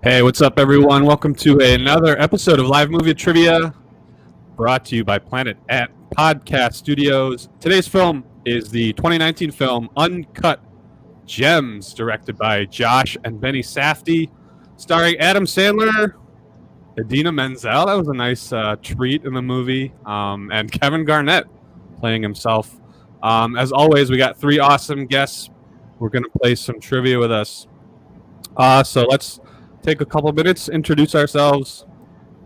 Hey, what's up, everyone? Welcome to another episode of Live Movie Trivia, brought to you by Planet at Podcast Studios. Today's film is the 2019 film Uncut Gems, directed by Josh and Benny Safdie, starring Adam Sandler, Idina Menzel. That was a nice treat in the movie, and Kevin Garnet playing himself. As always, we got three awesome guests. We're going to play some trivia with us. So let's take a couple minutes, introduce ourselves.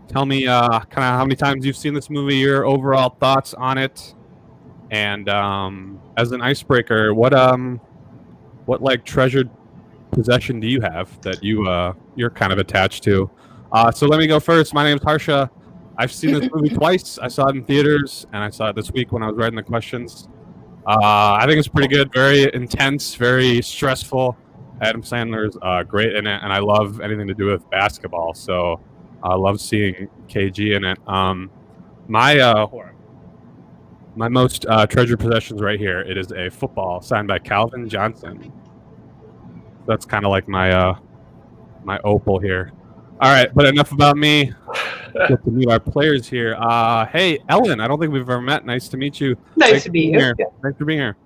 Tell me kind of how many times you've seen this movie, your overall thoughts on it, and as an icebreaker, what like treasured possession do you have that you're kind of attached to? So let me go first. My name is Harsha. I've seen this movie twice. I saw it in theaters, and I saw it this week when I was writing the questions. I think it's pretty good, very intense, very stressful. Adam Sandler's great in it, and I love anything to do with basketball. So I love seeing KG in it. My most treasured possessions right here. It is a football signed by Calvin Johnstone. That's kind of like my my opal here. All right, but enough about me. Get to meet our players here. Hey, Ellen, I don't think we've ever met. Nice to meet you. Nice to meet you. Thanks for being here.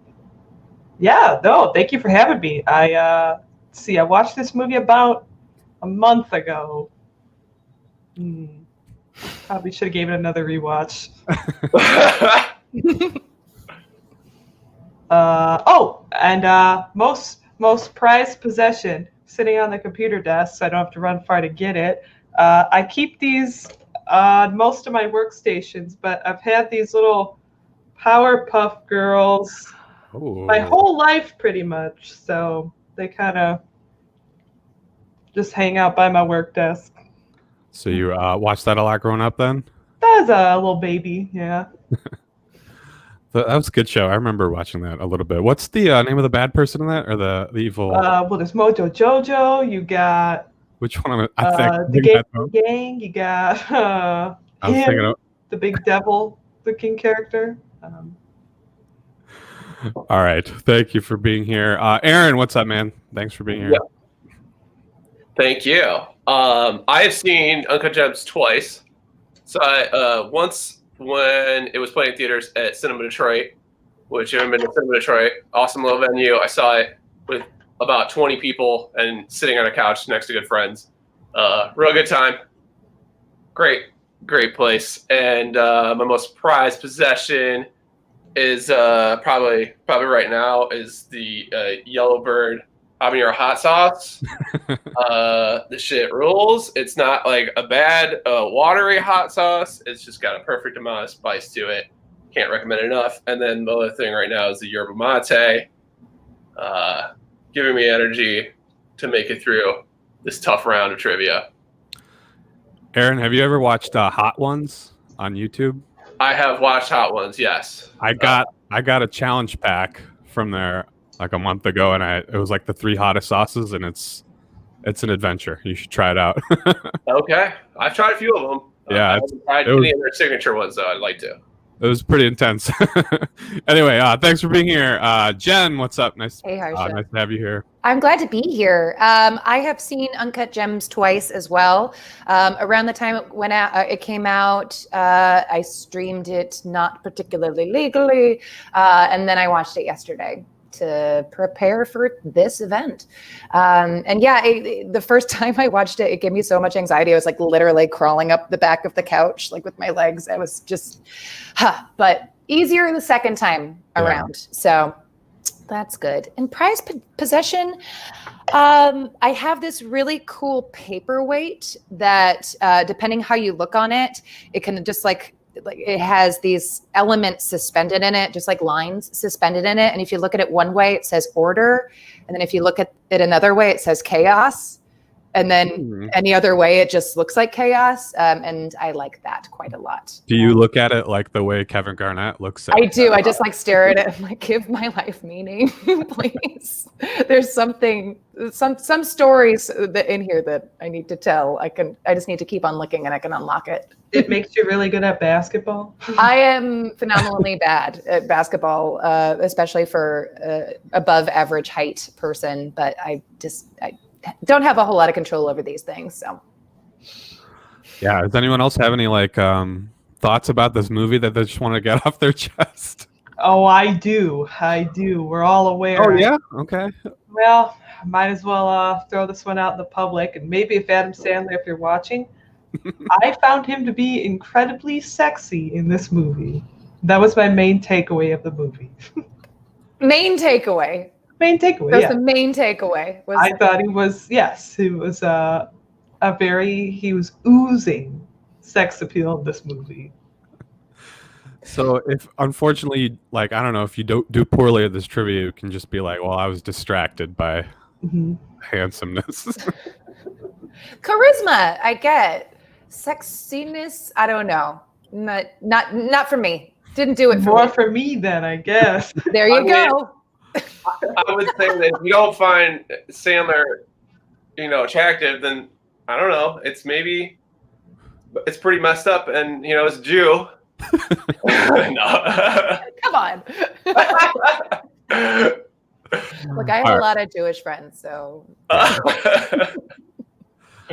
Yeah, no, thank you for having me. I watched this movie about a month ago. Probably should have gave it another rewatch. Most prized possession sitting on the computer desk, so I don't have to run far to get it. I keep these on most of my workstations, but I've had these little Powerpuff Girls my whole life, pretty much. So they kind of just hang out by my work desk. So you watched that a lot growing up, then? That was a little baby, yeah. That was a good show. I remember watching that a little bit. What's the name of the bad person in that, or the evil? Well, there's Mojo Jojo. You got which one? I think the gang. You got him, the big devil-looking character. All right. Thank you for being here. Aaron, what's up, man? Thanks for being here. Yeah. Thank you. I have seen Uncut Gems twice. So once when it was playing in theaters at Cinema Detroit, which I've been to Cinema Detroit, awesome little venue. I saw it with about 20 people and sitting on a couch next to good friends. Real good time. Great place. And my most prized possession is probably right now is the Yellowbird habanero hot sauce. The shit rules. It's not like a bad watery hot sauce. It's just got a perfect amount of spice to it. Can't recommend it enough. And then the other thing right now is the yerba mate, giving me energy to make it through this tough round of trivia. Aaron, have you ever watched Hot Ones on YouTube? I have watched Hot Ones, yes. I got a challenge pack from there like a month ago, and it was like the 3 hottest sauces, and it's an adventure. You should try it out. Okay, I've tried a few of them. Yeah, I haven't tried any of their signature ones, though. I'd like to. It was pretty intense. Anyway, thanks for being here. Jen, what's up? Hey, Harsha. Nice to have you here. I'm glad to be here. I have seen Uncut Gems twice as well. Around the time it came out, I streamed it not particularly legally, and then I watched it yesterday to prepare for this event. The first time I watched it, it gave me so much anxiety. I was like literally crawling up the back of the couch, like with my legs. I was just, but easier the second time around. So that's good. And prized possession, I have this really cool paperweight that, depending how you look on it, it can just like it has these elements suspended in it, just like lines suspended in it. And if you look at it one way, it says order. And then if you look at it another way, it says chaos. And then any other way, it just looks like chaos. And I like that quite a lot. Do you look at it like the way Kevin Garnet looks at it? I do. I just like stare at it and like, give my life meaning, please. There's some stories that in here that I need to tell. I just need to keep on looking and I can unlock it. It makes you really good at basketball. I am phenomenally bad at basketball, especially for above average height person. But don't have a whole lot of control over these things. So Yeah. Does anyone else have any thoughts about this movie that they just want to get off their chest? Oh, I do. We're all aware. Oh yeah. Okay. Well, might as well throw this one out in the public, and maybe if Adam Sandler, if you're watching, I found him to be incredibly sexy in this movie. That was my main takeaway of the movie. main takeaway. Yeah. The main takeaway was. I thought he was. Yes, he was he was oozing sex appeal in this movie. So if unfortunately, I don't know, if you don't do poorly at this trivia, you can just be like, well, I was distracted by handsomeness. Charisma, I get. Sexiness, I don't know. Not for me. Didn't do it for More me. for me then, I guess. There you go. I would say that if you don't find Sandler, attractive, then I don't know. It's pretty messed up, and it's Jew. No. Come on. Look, I have a lot of Jewish friends, so.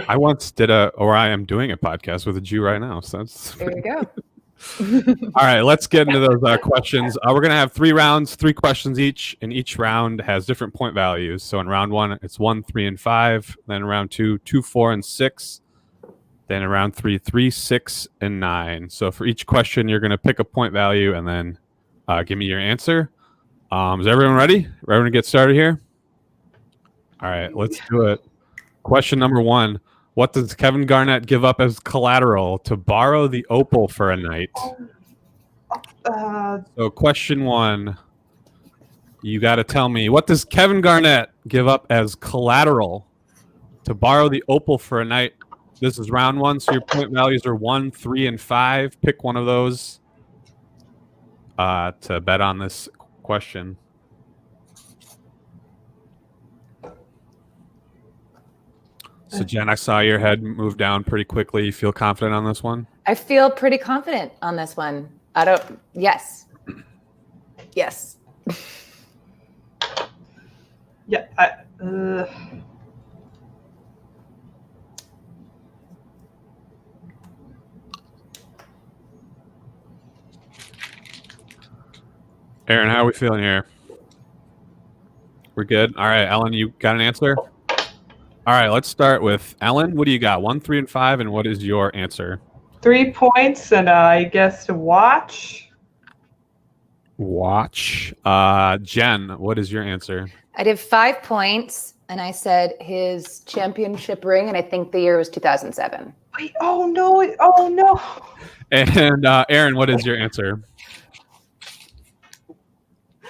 I once did I am doing a podcast with a Jew right now. So that's there you go. All right, let's get into those questions. We're going to have 3 rounds, 3 questions each, and each round has different point values. So in round 1, it's 1, 3, and 5. Then in round 2, 2, 4, and 6. Then in round 3, 3, 6, and 9. So for each question, you're going to pick a point value and then give me your answer. Is everyone ready? Ready to get started here? All right, let's do it. Question number 1. What does Kevin Garnett give up as collateral to borrow the opal for a night? So question 1, you got to tell me, what does Kevin Garnett give up as collateral to borrow the opal for a night? This is round 1, so your point values are 1, 3, and 5. Pick one of those to bet on this question. So Jen, I saw your head move down pretty quickly. You feel confident on this one? I feel pretty confident on this one. Yes. Yes. Yeah. Aaron, how are we feeling here? We're good? All right, Ellen, you got an answer? All right, let's start with Ellen. What do you got? 1, 3, and 5, and what is your answer? 3 points, and I guess to watch. Watch. Jen, what is your answer? I did 5 points, and I said his championship ring, and I think the year was 2007. Wait, oh no. And Aaron, what is your answer?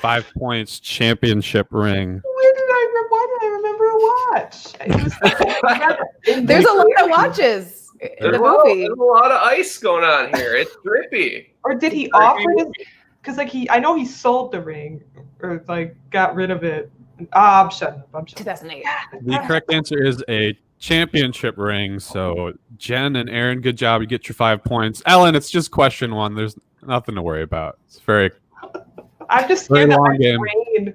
5 points, championship ring. Why did I remember a watch? There's a lot of watches in the movie. There's a lot of ice going on here. It's drippy. Or did he offer his? Because I know he sold the ring or got rid of it. I'm shutting up. 2008. The correct answer is a championship ring. So Jen and Aaron, good job. You get your 5 points. Ellen, it's just question 1. There's nothing to worry about. It's very. I'm just scared that my brain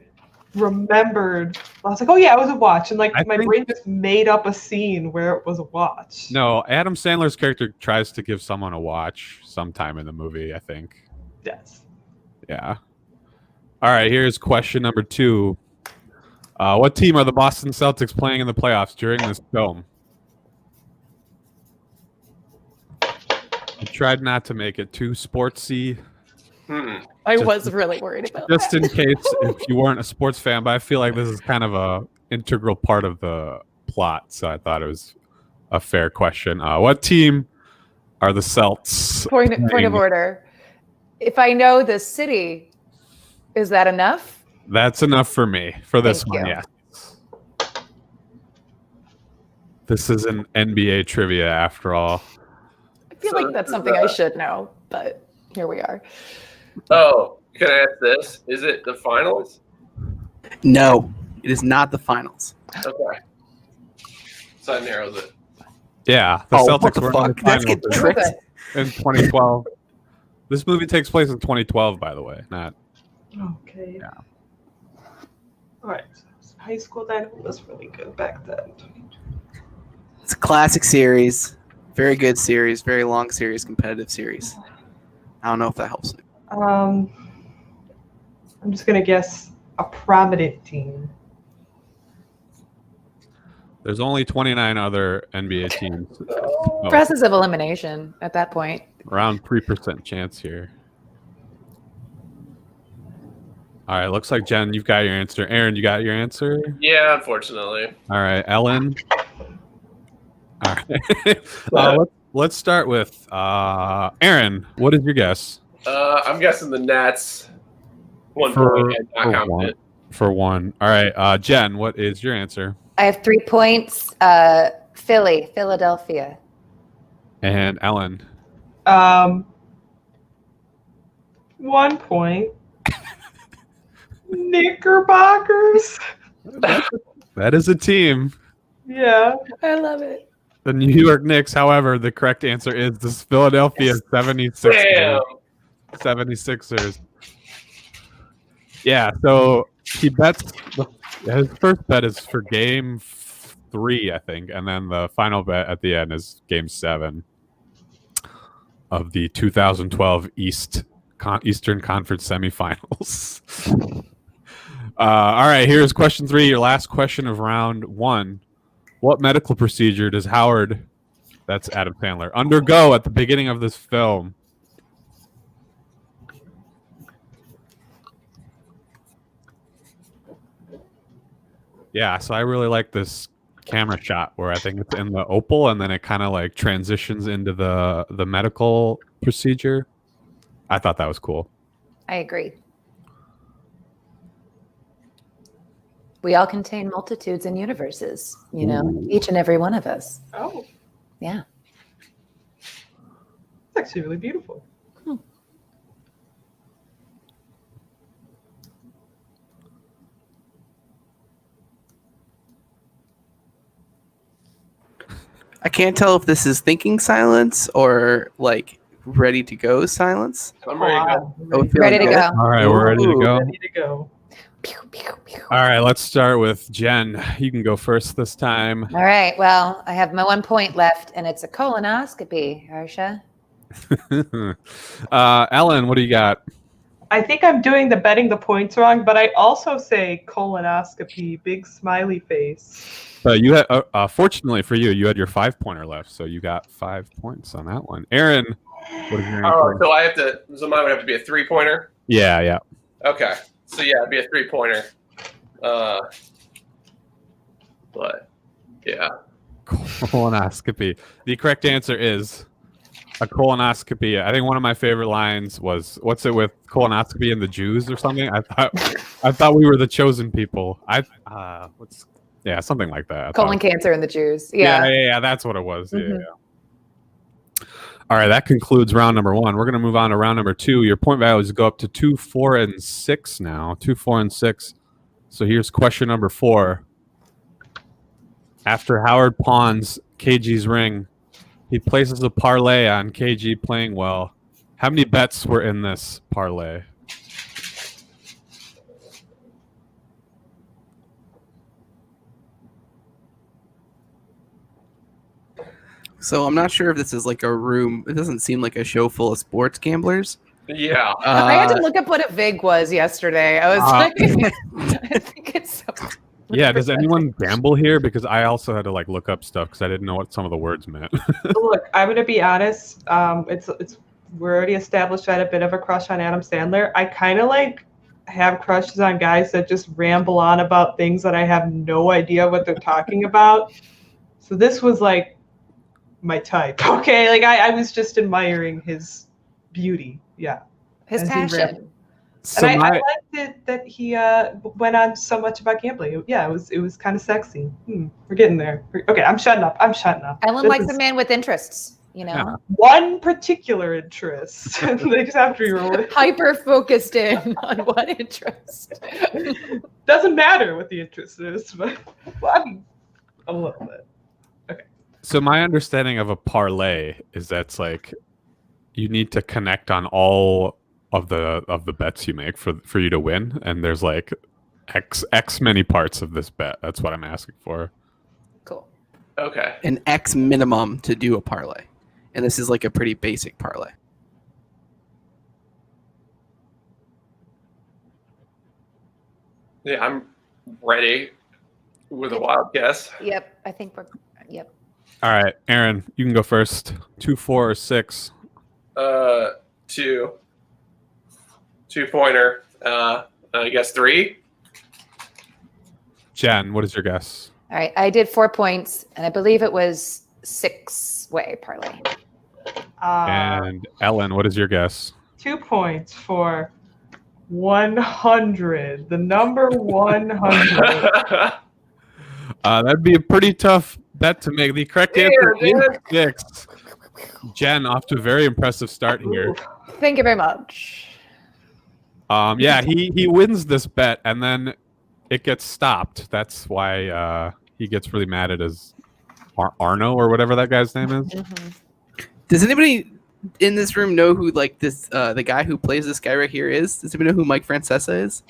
remembered. I was like, oh yeah, it was a watch, and my brain just made up a scene where it was a watch. No, Adam Sandler's character tries to give someone a watch sometime in the movie, I think. Yes. Yeah. All right, here's question number 2. What team are the Boston Celtics playing in the playoffs during this film? I tried not to make it too sportsy. I was really worried about just that. In case if you weren't a sports fan, but I feel like this is kind of a integral part of the plot, so I thought it was a fair question. What team are the Celts? Point of order. If I know the city, is that enough? That's enough for me for this Thank one. you. Yes. This is an NBA trivia after all. I feel like that's something I should know, but here we are. Oh, can I ask this? Is it the finals? No, it is not the finals. Okay. So that narrows it. Yeah, the Oh, Celtics what the were in fuck? the That's finals getting tricked. in 2012. This movie takes place in 2012, by the way. Not. Okay. Yeah. All right. high school then was really good back then. It's a classic series. Very good series. Very long series. Competitive series. I don't know if that helps. I'm just gonna guess a prominent team. There's only 29 other NBA teams. Oh, Process of elimination at that point. around 3% chance here. All right, looks like Jen, you've got your answer. Aaron, you got your answer? Yeah, unfortunately. All right, Ellen. All right. Let's start with Aaron. What is your guess? I'm guessing the Nets. One For- point and not for confident. For one. All right, Jen, what is your answer? I have 3 points. Philadelphia. And Ellen. 1 point. Knickerbockers. That is a team. Yeah. I love it. The New York Knicks, however, the correct answer is the Philadelphia 76ers. Damn. 76ers. Yeah, so he bets his first bet is for game 3, I think, and then the final bet at the end is game 7 of the 2012 Eastern Conference semifinals. All right, here's question 3, your last question of round 1. What medical procedure does Howard, that's Adam Sandler, undergo at the beginning of this film? Yeah, so I really like this camera shot where I think it's in the opal and then it kind of like transitions into the medical procedure. I thought that was cool. I agree. We all contain multitudes and universes, you know, each and every one of us. Oh, Yeah. it's actually really beautiful. I can't tell if this is thinking silence or like ready to go silence. I'm ready to go. Oh, feeling Ready to good? go. All right, we're ready to Ooh. go. Ready to go. Pew, pew, pew. All right, let's start with Jen. You can go first this time. All right. Well, I have my 1 point left, and it's a colonoscopy, Harsha. Ellen, what do you got? I think I'm doing the betting the points wrong, but I also say colonoscopy, big smiley face. You had, fortunately for you, you had your 5-pointer left, so you got 5 points on that one. Aaron, what is your Oh, answer? so mine would have to be a 3-pointer? Yeah. Okay. So yeah, it'd be a 3-pointer. But yeah. Colonoscopy. The correct answer is a colonoscopy. I think one of my favorite lines was, "What's it with colonoscopy and the Jews or something?" I thought we were the chosen people. Something like that. Colon cancer and the Jews. Yeah. Yeah. That's what it was. Mhm. Yeah. All right, that concludes round number 1. We're going to move on to round number 2. Your point values go up to 2, 4, and 6 now. 2, 4, and 6. So here's question number 4. After Howard pawns KG's ring, he places a parlay on KG playing well. How many bets were in this parlay? So I'm not sure if this is like a room. It doesn't seem like a show full of sports gamblers. Yeah. I had to look up what a VIG was yesterday. I was like, I think it's so. Yeah, does anyone gamble here? Because I also had to like look up stuff because I didn't know what some of the words meant. Look, I'm gonna be honest. We're already established I had a bit of a crush on Adam Sandler. I kind of like have crushes on guys that just ramble on about things that I have no idea what they're talking about. So this was like my type. Okay, like I was just admiring his beauty. Yeah, His As he passion. So and I my, liked it that he went on so much about gambling. Yeah, it was kind of sexy. We're getting there. Okay, I'm shutting up. Ellen This likes is a man with interests, you know, Yeah. one particular interest. They just have to be rewarded. hyper focused in on one interest. Doesn't matter what the interest is, but well, I mean, a little bit. so my understanding of a parlay is that's like you need to connect on all of the bets you make for you to win, and there's like X many parts of this bet. That's what I'm asking for. Cool. Okay. An X minimum to do a parlay. And this is like a pretty basic parlay. Yeah, I'm ready with a wild guess. Yep. I think we're. Yep. All right, Aaron, you can go first. 2, 4, or 6. 2 pointer. I guess 3. Jen, what is your guess? All right. I did 4 points, and I believe it was 6-way parlay. And Ellen, what is your guess? 2 points for 100. The number 100. That'd be a pretty tough bet to make. The correct answer is 6. Jen, off to a very impressive start here. Thank you very much. Yeah, he wins this bet, and then it gets stopped. That's why he gets really mad at his Arno or whatever that guy's name is. Mm-hmm. Does anybody in this room know who like this the guy who plays this guy right here is? Does anybody know who Mike Francesa is?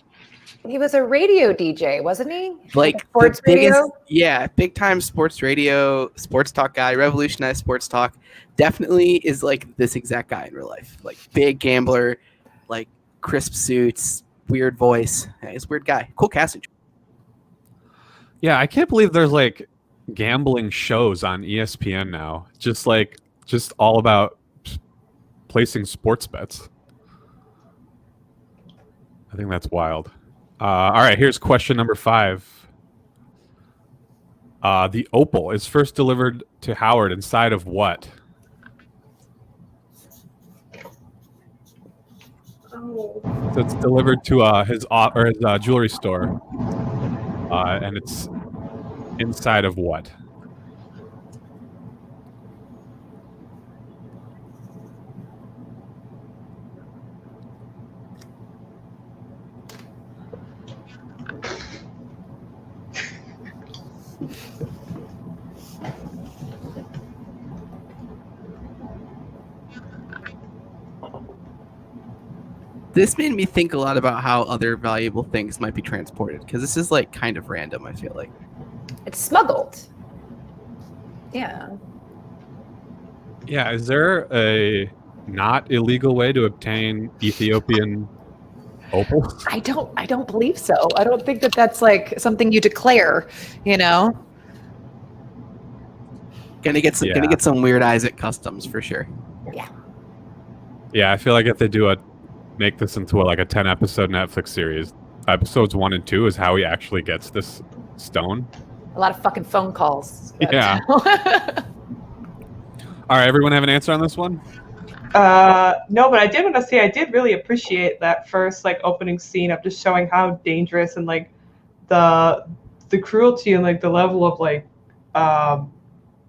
He was a radio DJ, wasn't he? Like sports the biggest, radio? yeah, big time sports radio, sports talk guy, revolutionized sports talk. Definitely is like this exact guy in real life. Like big gambler, like crisp suits, weird voice. Yeah, he's a weird guy. Cool casting. Yeah, I can't believe there's like gambling shows on ESPN now. Just all about placing sports bets. I think that's wild. All right, here's question number 5. The opal is first delivered to Howard inside of what? Oh. So it's delivered to his jewelry store, and it's inside of what? This made me think a lot about how other valuable things might be transported because this is like kind of random. I feel like It's smuggled. Yeah. Yeah, is there a not illegal way to obtain Ethiopian opal? I don't believe so. I don't think that that's like something you declare, you know? gonna get some weird eyes at customs for sure. Yeah, I feel like if they make this into like a 10-episode Netflix series, episodes 1 and 2 is how he actually gets this stone. A lot of fucking phone calls. Yeah. All right, everyone have an answer on this one? No, but I did want to say I did really appreciate that first like opening scene of just showing how dangerous and like the cruelty and like the level of like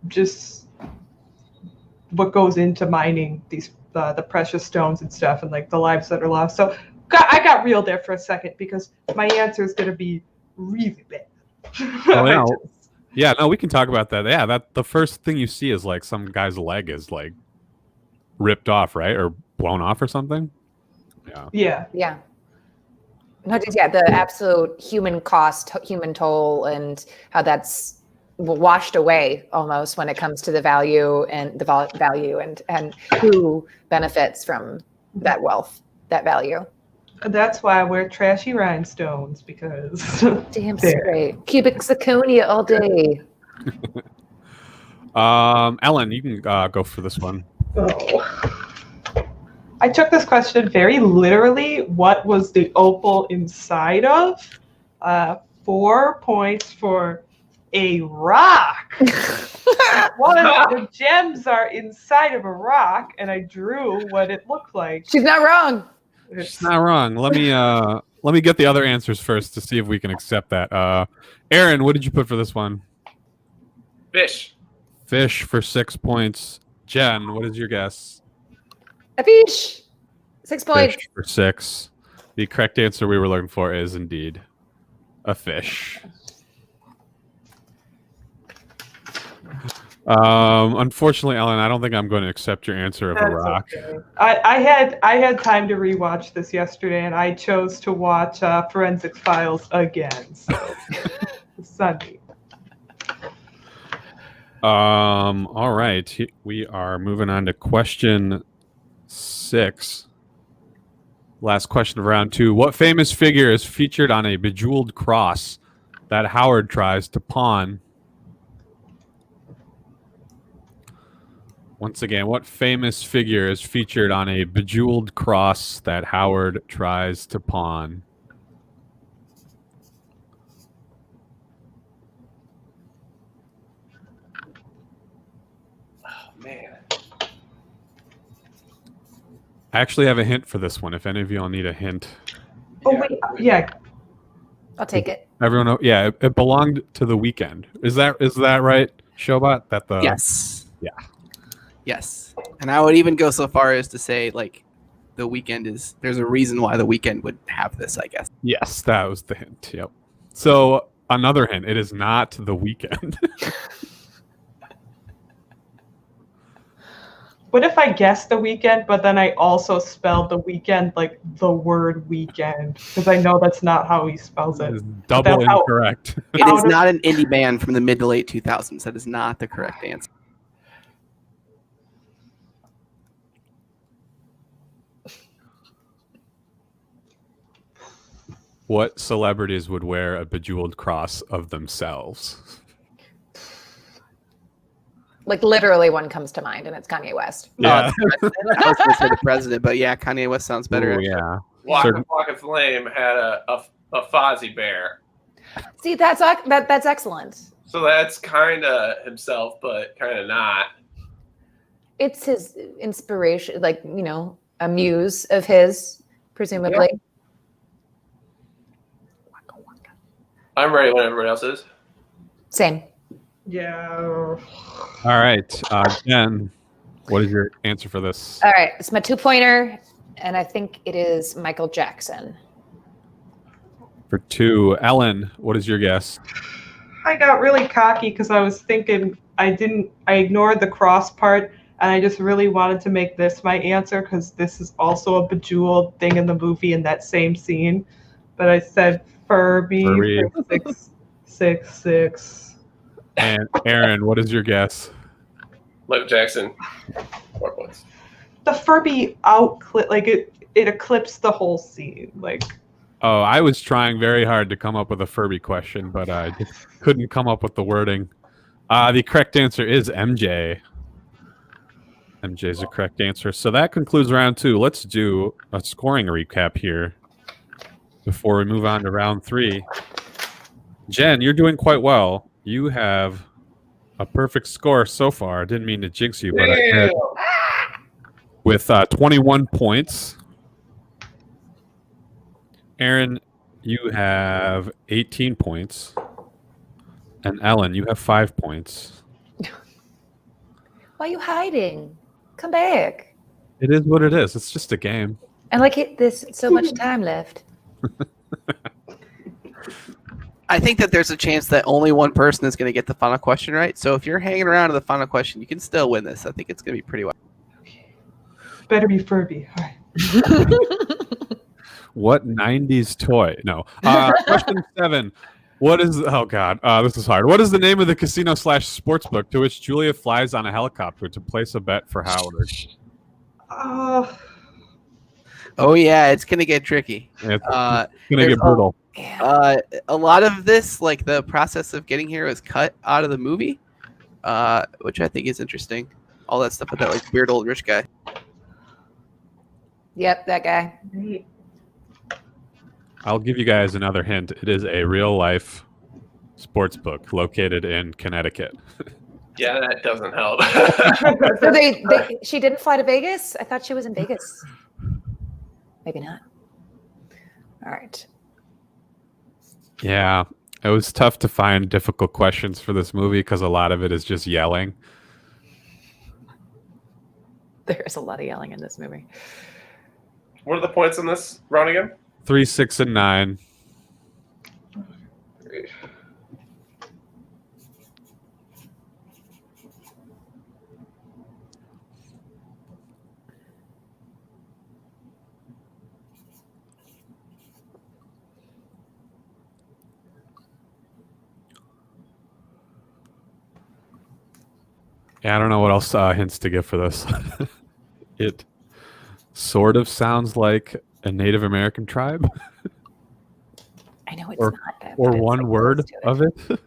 just what goes into mining these the precious stones and stuff and like the lives that are lost. So I got real there for a second because my answer is going to be really bad. Yeah, no, we can talk about that. Yeah, that the first thing you see is like some guy's leg is like ripped off, right? Or blown off or something. Yeah. Yeah. No, just the absolute human cost, human toll, and how that's washed away almost when it comes to the value and the value and who benefits from that wealth, that value. That's why I wear trashy rhinestones because Damn straight. Cubic zirconia all day. Ellen, you can go for this one. Oh. I took this question very literally. What was the opal inside of? 4 points for a rock. One of the gems are inside of a rock, and I drew what it looked like. She's not wrong. It's not wrong. Let me get the other answers first to see if we can accept that. Aaron, what did you put for this one? Fish. Fish for 6 points. Jen, what is your guess? A fish. 6 points. Fish for 6. The correct answer we were looking for is indeed a fish. Unfortunately, Ellen, I don't think I'm going to accept your answer of a That's rock. okay. I had time to rewatch this yesterday, and I chose to watch Forensic Files again. So Sunday. All right. We are moving on to question 6. Last question of round 2. What famous figure is featured on a bejeweled cross that Howard tries to pawn? Once again, what famous figure is featured on a bejeweled cross that Howard tries to pawn? Oh, man. I actually have a hint for this one. If any of y'all need a hint, Oh wait, yeah. I'll take it. everyone know. Yeah, it belonged to The Weeknd. Is that right, Showbot? That the Yes. Yeah. Yes. And I would even go so far as to say, like, The Weeknd is. There's a reason why The Weeknd would have this, I guess. Yes, that was the hint. Yep. So another hint: it is not The Weeknd. What if I guessed the weekend, but then I also spelled the weekend like the word weekend? Because I know that's not how he spells It it. is double That's how- incorrect. It How is does- not an indie band from the mid to late 2000s. That is not the correct answer. What celebrities would wear a bejeweled cross of themselves? Like literally one comes to mind, and it's Kanye West. Yeah. I was going to say the president, but yeah, Kanye West sounds better. Ooh, yeah. Waka Waka Flame had a Fozzie bear. See, that's excellent. So that's kind of himself, but kind of not. It's his inspiration, like, a muse of his, presumably. I'm ready when everyone else is. Same. Yeah. All right, Jen, what is your answer for this? All right, it's my 2-pointer, and I think it is Michael Jackson. For 2, Ellen, what is your guess? I got really cocky because I was thinking I ignored the cross part, and I just really wanted to make this my answer because this is also a bejeweled thing in the movie in that same scene. But I said Furby. For 666. And Aaron, what is your guess? Michael Jackson. 4 points. The Furby it eclipsed the whole scene. Like, Oh, I was trying very hard to come up with a Furby question, but I just couldn't come up with the wording. The correct answer is MJ. MJ is the correct answer. So that concludes round 2. Let's do a scoring recap here before we move on to round 3. Jen, you're doing quite well. You have a perfect score so far. I didn't mean to jinx you, but I did. With 21 points. Aaron, you have 18 points. And Ellen, you have 5 points. Why are you hiding? Come back. It is what it is. It's just a game. And there's so much time left. I think that there's a chance that only one person is going to get the final question right. So if you're hanging around to the final question, you can still win this. I think it's going to be pretty well. better be Furby. All right. What 90s toy? No. Question 7. What is... Oh, God. This is hard. What is the name of the casino/sportsbook to which Julia flies on a helicopter to place a bet for Howard? Oh, yeah. It's going to get tricky. It's going to get there's brutal. A lot of this, like the process of getting here, was cut out of the movie, which I think is interesting. All that stuff with that like weird old rich guy. Yep, that guy. I'll give you guys another hint. It is a real-life sports book located in Connecticut. Yeah, that doesn't help. So she didn't fly to Vegas? I thought she was in Vegas. Maybe not. All right. Yeah, it was tough to find difficult questions for this movie because a lot of it is just yelling. There's a lot of yelling in this movie. What are the points in this round again? 3, 6, and 9. Yeah, I don't know what else hints to give for this. It sort of sounds like a Native American tribe, I know it's or not that. or but it's, one like, word close to of it.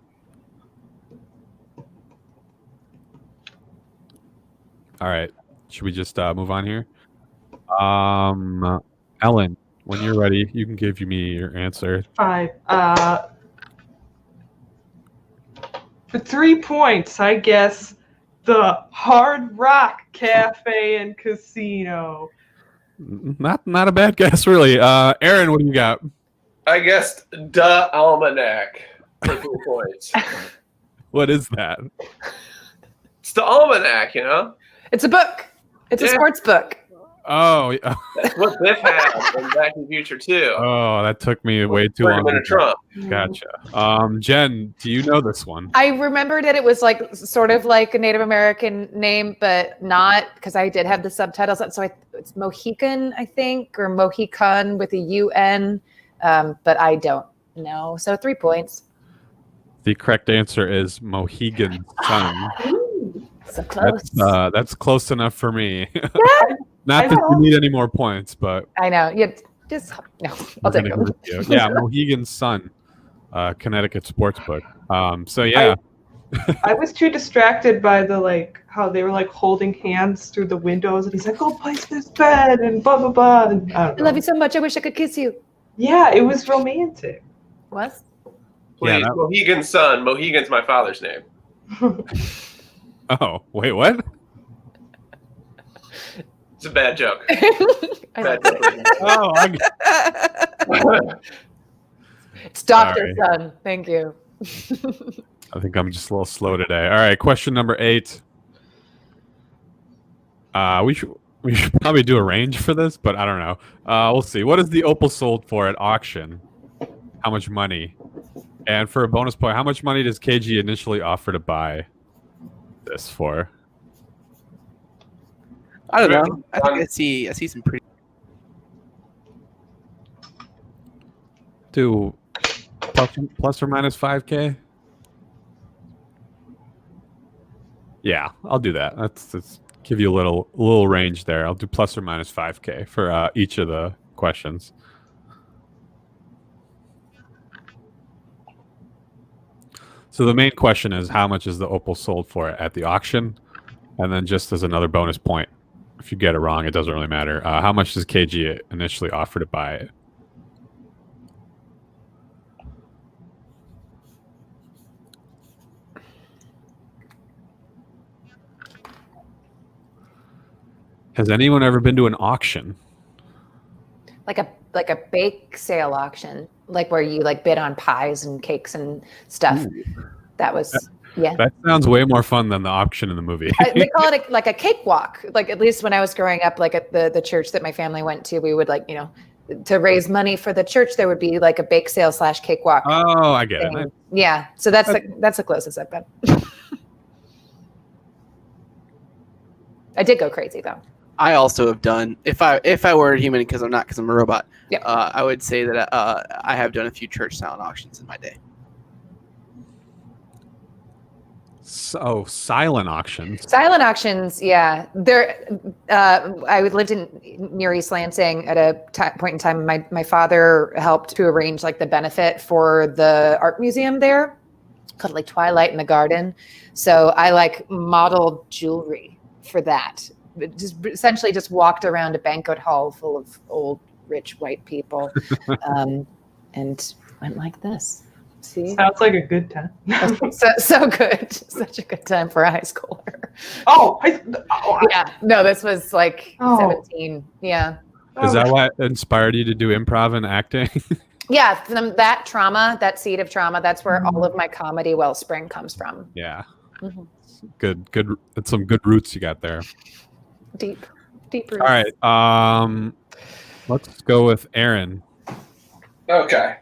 All right, should we just move on here? Ellen, when you're ready, you can give me your answer. 5. For 3 points, I guess the Hard Rock Cafe and Casino. Not a bad guess, really. Aaron, what do you got? I guessed the Almanac for 3 points. What is that? It's the Almanac, you know? It's a book. It's a Yeah. sports book. Oh, yeah. That's what Biff had in Back to the Future too. Oh, that took me way too long. President Trump. Gotcha. Jen, do you know this one? I remembered it was like sort of like a Native American name, but not because I did have the subtitles. So it's Mohican, I think, or Mohican with a UN, but I don't know. So 3 points. The correct answer is Mohegan Sun. So close. That's close enough for me. Yeah. Not that you need any more points, but I know. You just no. I'll take we're gonna them. give it to you. Yeah, Mohegan Sun, Connecticut sportsbook. So yeah, I was too distracted by the how they were holding hands through the windows, and he's like, "Go place this bed," and blah blah blah. And I don't I love you know. so much. I wish I could kiss you. Yeah, it was romantic. Was? Please, that- Mohegan's son. Mohegan's my father's name. Oh, wait, what? It's a bad joke. I Bad love it. joke. Oh, It's Dr. Sorry. Sun. Thank you. I think I'm just a little slow today. All right, question number 8. We should probably do a range for this, but I don't know. We'll see. What is the opal sold for at auction? How much money? And for a bonus point, how much money does KG initially offer to buy this for? I don't know. I think I see some pretty. Do plus or minus 5K? Yeah, I'll do that. That's give you a little range there. I'll do plus or minus 5K for each of the questions. So the main question is, how much is the opal sold for at the auction? And then just as another bonus point, if you get it wrong, it doesn't really matter. How much does KG initially offer to buy it? Has anyone ever been to an auction? Like a bake sale auction, like where you bid on pies and cakes and stuff. Ooh. That was yeah. That sounds way more fun than the auction in the movie. They call it like a cakewalk. Like at least when I was growing up, like at the church that my family went to, we would to raise money for the church. There would be like a bake sale / cakewalk. Oh, I get thing. it. Yeah, so that's the closest I've been. I did go crazy though. I also have done if I were a human because I'm not, because I'm a robot. Yeah. I would say that I have done a few church silent auctions in my day. So silent auctions. Silent auctions, yeah. I lived near East Lansing at a point in time. My father helped to arrange the benefit for the art museum there, called Twilight in the Garden. So I modeled jewelry for that. Just essentially just walked around a banquet hall full of old, rich white people, and went like this. See, Sounds like a good time. so good, such a good time for a high schooler. Yeah. No, this was 17. Yeah. Is that what inspired you to do improv and acting? Yeah, from that trauma, that seed of trauma, that's where all of my comedy wellspring comes from. Yeah. Mhm. Good. That's some good roots you got there. Deep roots. All right. Let's go with Aaron. Okay.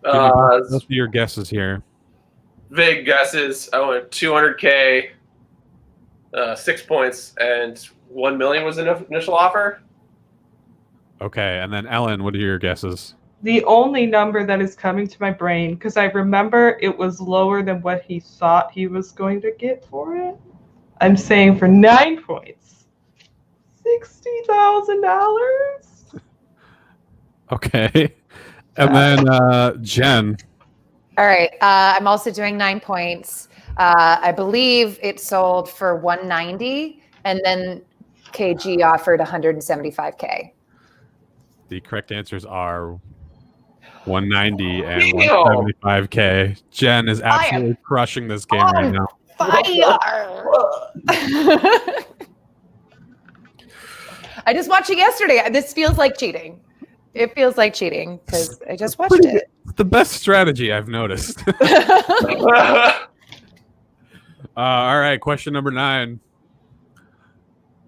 Give me both of your guesses here. Vague guesses. I went 200K, 6 points, and 1 million was the initial offer. Okay, and then Ellen, what are your guesses? The only number that is coming to my brain, because I remember it was lower than what he thought he was going to get for it. I'm saying for 9 points, $60,000. Okay. And then Jen. All right. I'm also doing 9 points. I believe it sold for 190, and then KG offered 175K. The correct answers are 190 and Damn. 175K. Jen is absolutely crushing this game right now. Fire! I just watched it yesterday. This feels like cheating. It feels like cheating because I just watched it. It's the best strategy I've noticed. All right, question number 9.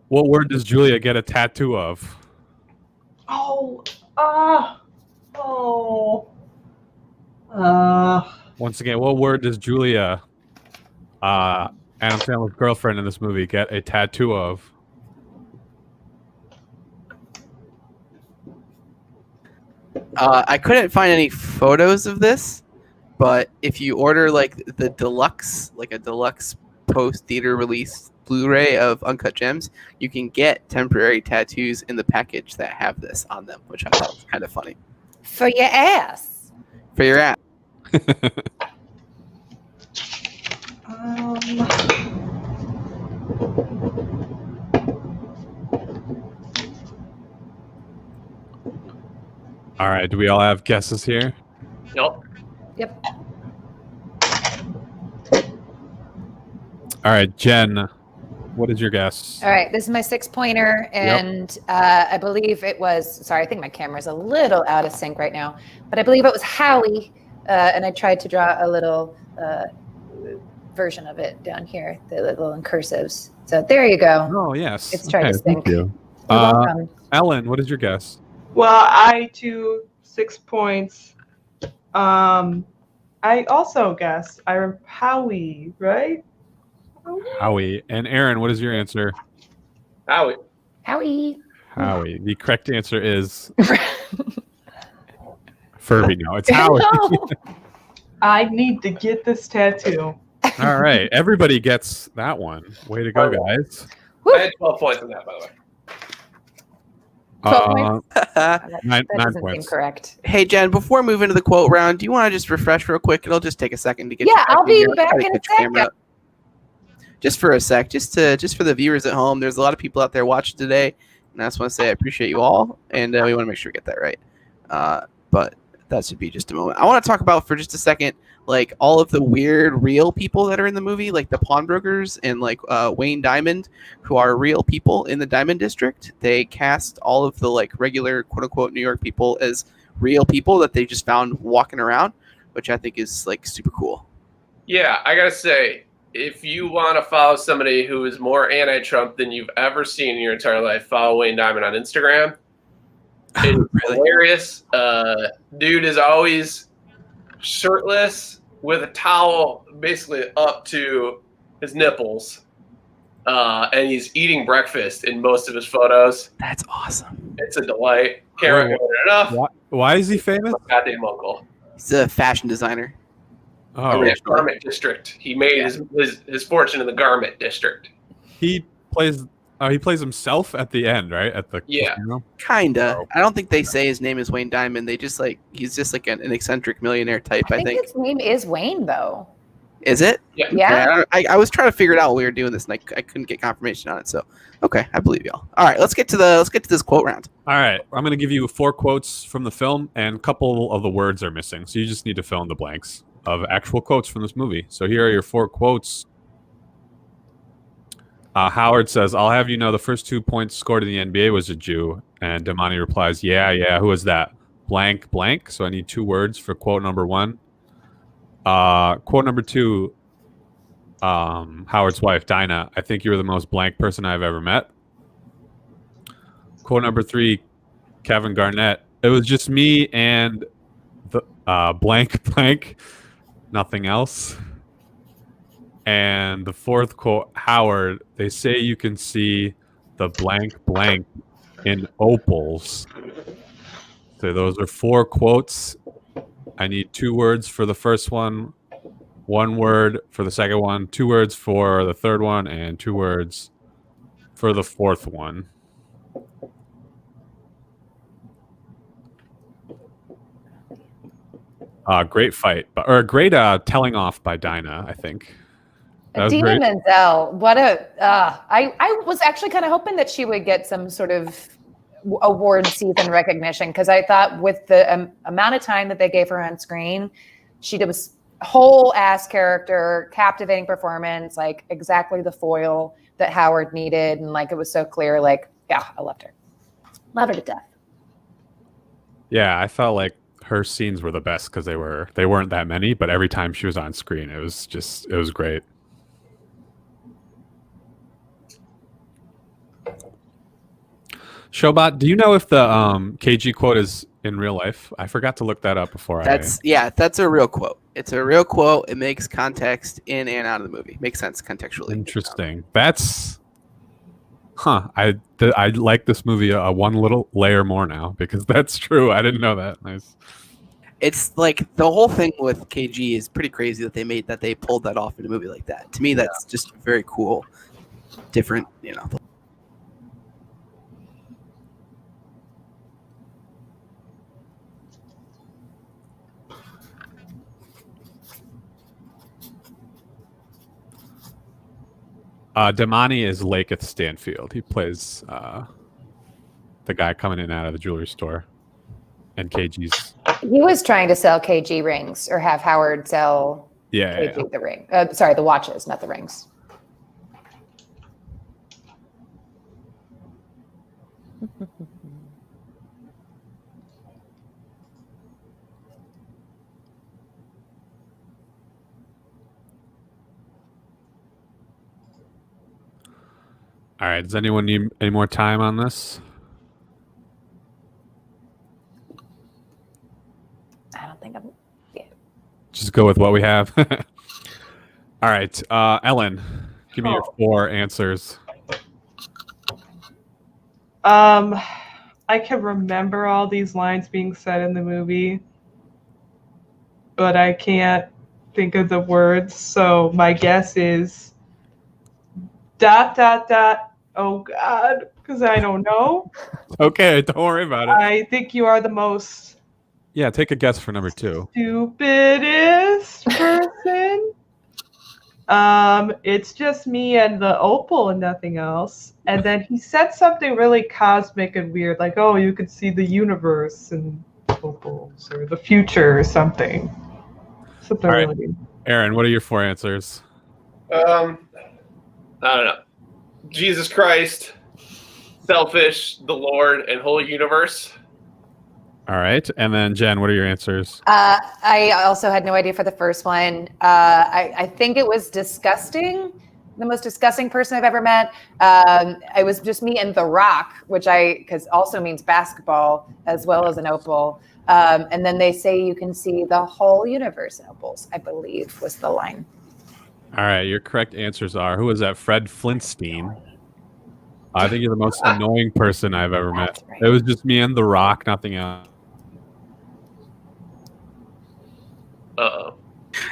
What word does Julia get a tattoo of? Once again, what word does Julia, Adam Sandler's girlfriend in this movie, get a tattoo of? I couldn't find any photos of this, but if you order like the deluxe, like a deluxe post-theater release Blu-ray of Uncut Gems, you can get temporary tattoos in the package that have this on them, which I thought was kind of funny. For your ass. For your ass. All right, do we all have guesses here? Nope. Yep. All right, Jen, what is your guess? All right. This is my 6-pointer, and I believe it was. Sorry, I think my camera's a little out of sync right now, but I believe it was Howie, and I tried to draw a little version of it down here, the little in cursives. So there you go. Oh, yes. It's tried to thank sync. you. You're welcome. Ellen, what is your guess? Well, I too 6 points. I also guess Howie, right? Howie. And Aaron, what is your answer? Howie. Howie. Howie. The correct answer is Furby. No, it's Howie. No. I need to get this tattoo. All right, everybody gets that one. Way to go, guys. I had 12 points in that, by the way. 12 points? Nine That doesn't seem points. correct. Hey, Jen, before we move into the quote round, do you want to just refresh real quick? It'll just take a second to get. Yeah, I'll be back Try to in a get your camera second. up. Just for a sec, just for the viewers at home. There's a lot of people out there watching today, and I just want to say I appreciate you all, and we want to make sure we get that right. But that should be just a moment. I want to talk about for just a second, like all of the weird real people that are in the movie, like the pawnbrokers and like Wayne Diamond, who are real people in the Diamond District. They cast all of the like regular quote unquote New York people as real people that they just found walking around, which I think is like super cool. Yeah, I gotta say, if you want to follow somebody who is more anti-Trump than you've ever seen in your entire life, follow Wayne Diamond on Instagram. It's Really? hilarious. Dude is always shirtless with a towel basically up to his nipples. And he's eating breakfast in most of his photos. That's awesome. It's a delight. Can't recommend it enough. Why is he famous? Goddamn uncle. He's a fashion designer. Oh, Yeah, Garment District. He made his fortune in the Garment District. he plays himself at the end, right? At the casino? Kinda. Oh. I don't think they say his name is Wayne Diamond. They just like he's just like an eccentric millionaire type. I think his name is Wayne, though. Is it? Yeah. Yeah. I was trying to figure it out while we were doing this, and I couldn't get confirmation on it. So, okay, I believe y'all. All right, let's get to this quote round. All right, I'm going to give you 4 quotes from the film, and a couple of the words are missing, so you just need to fill in the blanks of actual quotes from this movie. So here are your 4 quotes. Howard says, "I'll have you know the first 2 points scored in the NBA was a Jew," and Damani replies, "Yeah, who is that? Blank, blank." So I need 2 words for quote number 1. Quote number 2, Howard's wife, Dinah, "I think you were the most blank person I've ever met." Quote number 3, Kevin Garnett, "It was just me and the blank, blank, nothing else." And the 4th quote, Howard, "They say you can see the blank, blank in opals." So those are 4 quotes. I need 2 words for the first one. 1 word for the second one, 2 words for the third one, and 2 words for the fourth one. Great fight, or great telling off by Dinah, I think. That was Dina great. Menzel, what a! I was actually kind of hoping that she would get some sort of award season recognition, because I thought with the amount of time that they gave her on screen, she did a whole ass character, captivating performance, like exactly the foil that Howard needed, and like it was so clear. Like, yeah, I loved her to death. Yeah, I felt like her scenes were the best because they weren't that many, but every time she was on screen, it was great. Showbot, do you know if the KG quote is in real life? I forgot to look that up before. That's a real quote. It's a real quote. It makes context in and out of the movie. Makes sense contextually. Interesting. That's I like this movie one little layer more now because that's true. I didn't know that. Nice. It's like the whole thing with KG is pretty crazy that they pulled that off in a movie like that. To me, that's just very cool, different. Damani is Lakeith Stanfield. He plays the guy coming in and out of the jewelry store. And KG's. He was trying to sell KG rings, or have Howard sell KG the ring. Sorry, the watches, not the rings. All right. Does anyone need any more time on this? I don't think I'm. Yeah. Just go with what we have. All right. Ellen, give me your 4 answers. I can remember all these lines being said in the movie, but I can't think of the words. So my guess is ... Oh God, because I don't know. Okay, don't worry about it. I think you are the most Yeah, take a guess for number 2. stupidest person. It's just me and the opal and nothing else. And then he said something really cosmic and weird, like, "Oh, you could see the universe and opals, or the future, or something." Something All right. really. Aaron, what are your 4 answers? I don't know. Jesus Christ, selfish, the Lord, and whole universe. All right. And then Jen, what are your answers? I also had no idea for the first one. I think it was disgusting. The most disgusting person I've ever met. It was just me and The Rock, because also means basketball as well as an opal. And then they say you can see the whole universe in opals, I believe was the line. All right. Your correct answers are, who was that? Fred Flintstein. I think you're the most annoying person I've ever met. Right. It was just me and The Rock, nothing else. Uh-oh.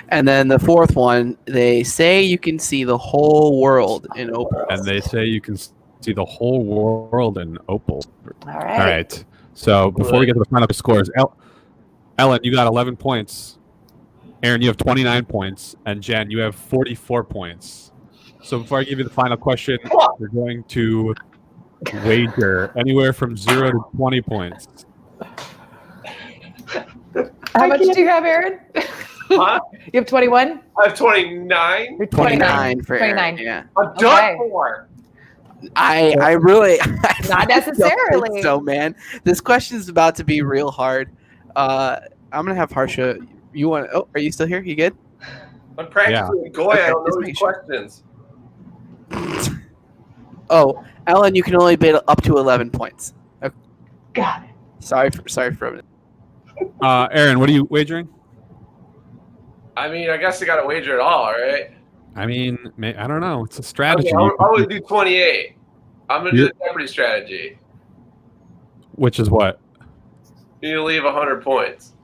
And then the fourth one, they say you can see the whole world in opals. And they say you can see the whole world in opal. All right. All right. So before we get to the final scores, Ellen, you got 11 points. Aaron, you have 29 points. And Jen, you have 44 points. So before I give you the final question, we're going to wager anywhere from 0 to 20 points. How much do you have, Aaron? Huh? You have 21? I have 29. You're 29 for Aaron. 29. Yeah. I'm done Okay. for. I really Not don't think necessarily. so, man. This question is about to be real hard. I'm gonna have Harsha. You want? Oh, are you still here? You good? I'm practicing Goy. Okay, I don't just know any make sure. questions. Oh, Ellen, you can only bid up to 11 points. Okay. Got it. Sorry for it. Aaron, what are you wagering? I mean, I guess I got to wager it all, right? I mean, I don't know. It's a strategy. Okay, I would do 28. I'm going to do the Jeopardy strategy. Which is what? You need to leave 100 points.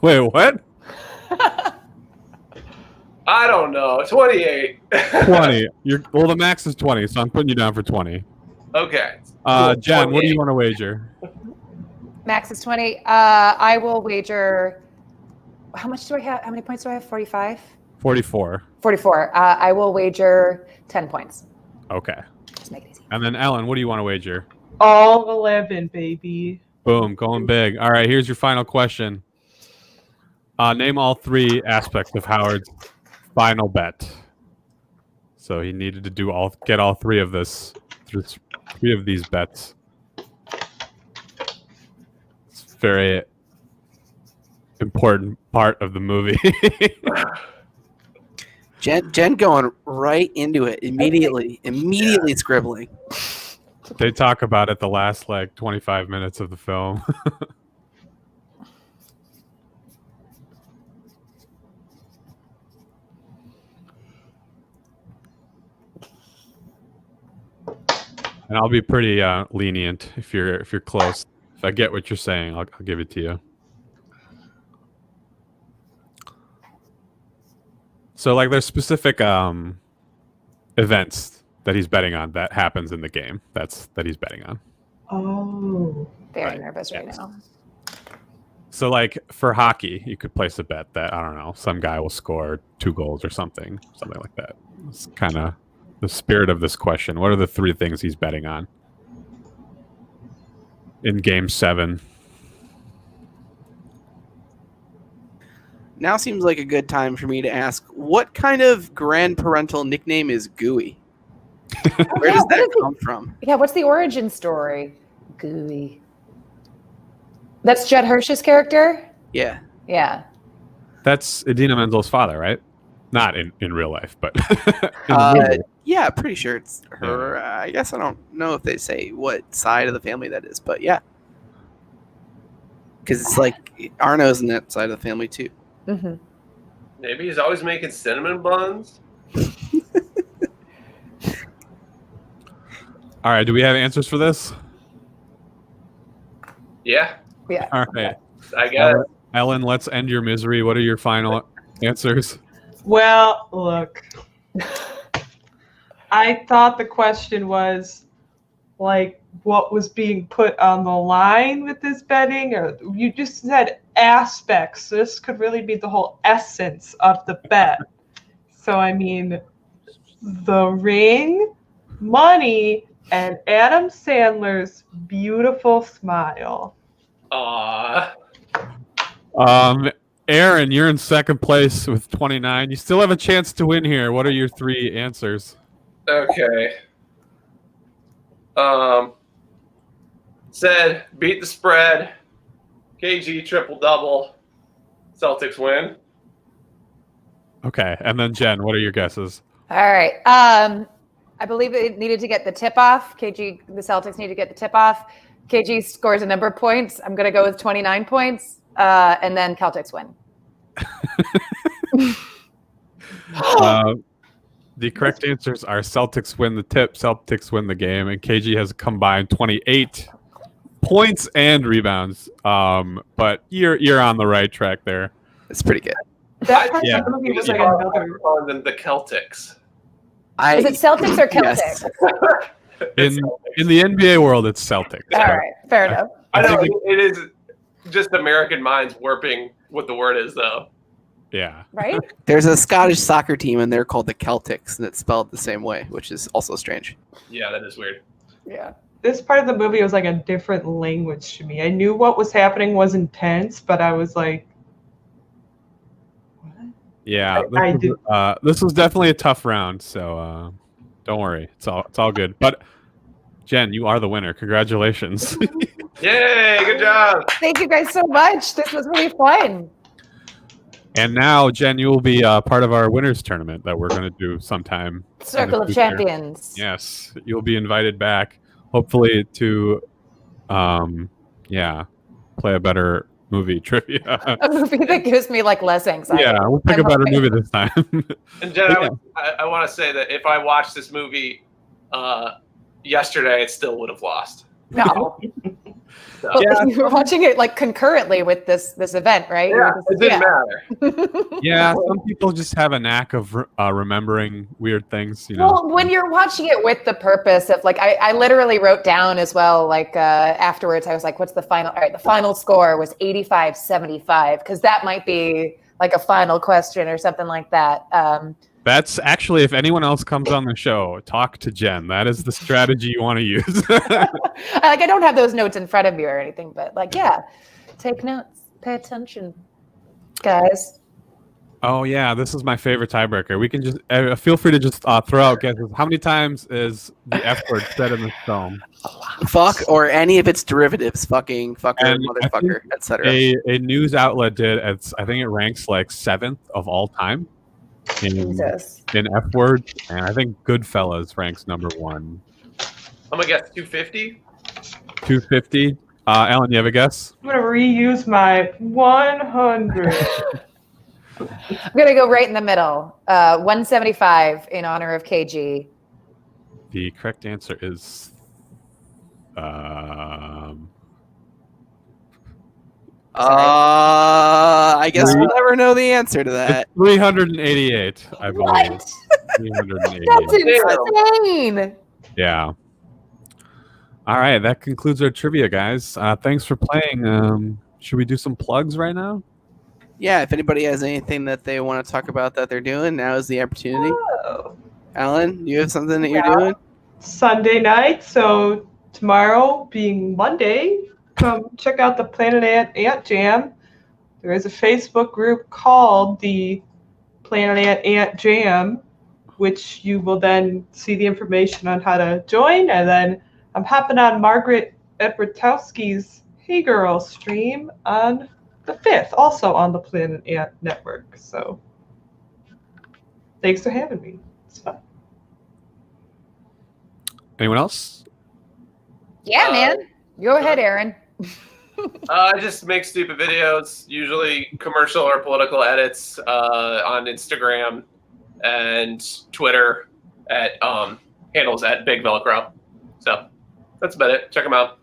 Wait, what? I don't know. 28. 20. Well, the max is 20, so I'm putting you down for 20. Okay. Jen, what do you want to wager? Max is 20. I will wager. How much do I have? How many points do I have? 45? 44. 44. I will wager 10 points. Okay. Just make it easy. And then Ellen, what do you want to wager? All 11, baby. Boom, going big. All right, here's your final question. Name all 3 aspects of Howard's final bet. So he needed to get all 3 of this, 3 of these bets. It's a very important part of the movie. Jen going right into it immediately scribbling. They talk about it the last 25 minutes of the film. And I'll be pretty lenient if you're close. If I get what you're saying, I'll give it to you. So there's specific events that he's betting on that happens in the game. That he's betting on. Oh. Very nervous right now. So for hockey, you could place a bet that, I don't know, some guy will score 2 goals or something like that. It's kind of the spirit of this question. What are the 3 things he's betting on in Game 7? Now seems like a good time for me to ask, what kind of grandparental nickname is Gooey? Where does that come from? Yeah, what's the origin story? Gooey. That's Judd Hirsch's character? Yeah. Yeah. That's Idina Menzel's father, right? Not in real life, but in the movie. Yeah, pretty sure it's her. I guess I don't know if they say what side of the family that is, but yeah. Because it's Arno's in that side of the family too. Mm-hmm. Maybe he's always making cinnamon buns. All right, do we have answers for this? Yeah, Yeah. All right. I guess. Ellen, let's end your misery. What are your final answers? Well, look. I thought the question was what was being put on the line with this betting, or you just said aspects. This could really be the whole essence of the bet. So I mean, the ring, money, and Adam Sandler's beautiful smile. Aww. Aaron, you're in second place with 29. You still have a chance to win here. What are your 3 answers? Okay. Said beat the spread. KG triple double. Celtics win. Okay, and then Jen, what are your guesses? All right. I believe it needed to get the tip off. The Celtics need to get the tip off. KG scores a number of points. I'm going to go with 29 points, and then Celtics win. The correct answers are Celtics win the tip, Celtics win the game, and KG has combined 28 points and rebounds. But you're on the right track there. It's pretty good. That part Yeah. of the movie was Yeah. another. Than the Celtics. Is it Celtics or Celtics? Yes. In the NBA world, it's Celtics. All right. Fair enough. I know think it is just American minds warping what the word is, though. Yeah. Right? There's a Scottish soccer team, and they're called the Celtics, and it's spelled the same way, which is also strange. Yeah, that is weird. Yeah. This part of the movie was like a different language to me. I knew what was happening was intense, but I was like, what? Yeah. This was definitely a tough round, so don't worry. It's all good. But Jen, you are the winner. Congratulations. Yay! Good job. Thank you guys so much. This was really fun. And now, Jen, you will be part of our winners tournament that we're going to do sometime. Circle of future. Champions. Yes, you'll be invited back, hopefully to, play a better movie trivia. A movie that gives me less anxiety. Yeah, we'll pick a better movie this time. And Jen, Yeah. I want to say that if I watched this movie yesterday, it still would have lost. No. So, Well, you were watching it like concurrently with this event, right? yeah, it didn't matter. Yeah, some people just have a knack of remembering weird things, you know. Well, when you're watching it with the purpose of like, I literally wrote down as well, like afterwards, I was like, what's the final? All right, the final score was 85-75, because that might be like a final question or something like that. That's actually, if anyone else comes on the show, talk to Jen. That is the strategy you want to use. I don't have those notes in front of me or anything, but like, yeah, take notes, pay attention, guys. Oh yeah, this is my favorite tiebreaker. We can just feel free to just throw out guesses. How many times is the F word said in this film? Fuck or any of its derivatives. Fucking, fucker, And motherfucker, etc. A news outlet did. I think it ranks like 7th of all time in F word, and I think Goodfellas ranks number 1. I'm gonna guess 250. 250. Alan, you have a guess? I'm gonna reuse my 100. I'm gonna go right in the middle. 175 in honor of KG. The correct answer is I guess we'll never know the answer to that. 388, I believe. What? 388. That's insane. Yeah. All right, that concludes our trivia, guys. Thanks for playing. Should we do some plugs right now? Yeah, if anybody has anything that they want to talk about that they're doing, now is the opportunity. Oh. Alan, you have something that you're doing? Sunday night, so tomorrow being Monday, come check out the Planet Ant Jam. There is a Facebook group called the Planet Ant Jam, which you will then see the information on how to join. And then I'm hopping on Margaret Edwardowski's Hey Girl stream on the 5th, also on the Planet Ant Network. So thanks for having me. It's fun. Anyone else? Yeah, man. Go ahead, Aaron. I just make stupid videos, usually commercial or political edits on Instagram and Twitter at handles at Big Velcro. So that's about it. Check them out.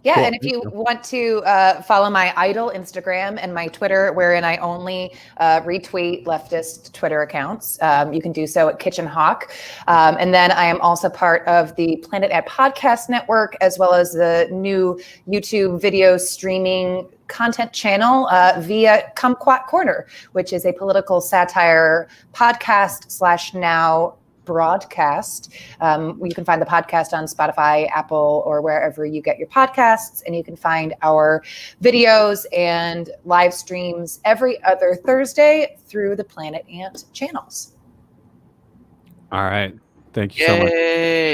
Yeah, Cool. and if you want to follow my idol Instagram and my Twitter, wherein I only retweet leftist Twitter accounts, you can do so at Kitchen Hawk. And then I am also part of the Planet Ant Podcast Network, as well as the new YouTube video streaming content channel via Kumquat Corner, which is a political satire podcast / now broadcast. You can find the podcast on Spotify, Apple, or wherever you get your podcasts, and you can find our videos and live streams every other Thursday through the Planet Ant channels. All right. Thank you so much. Yay.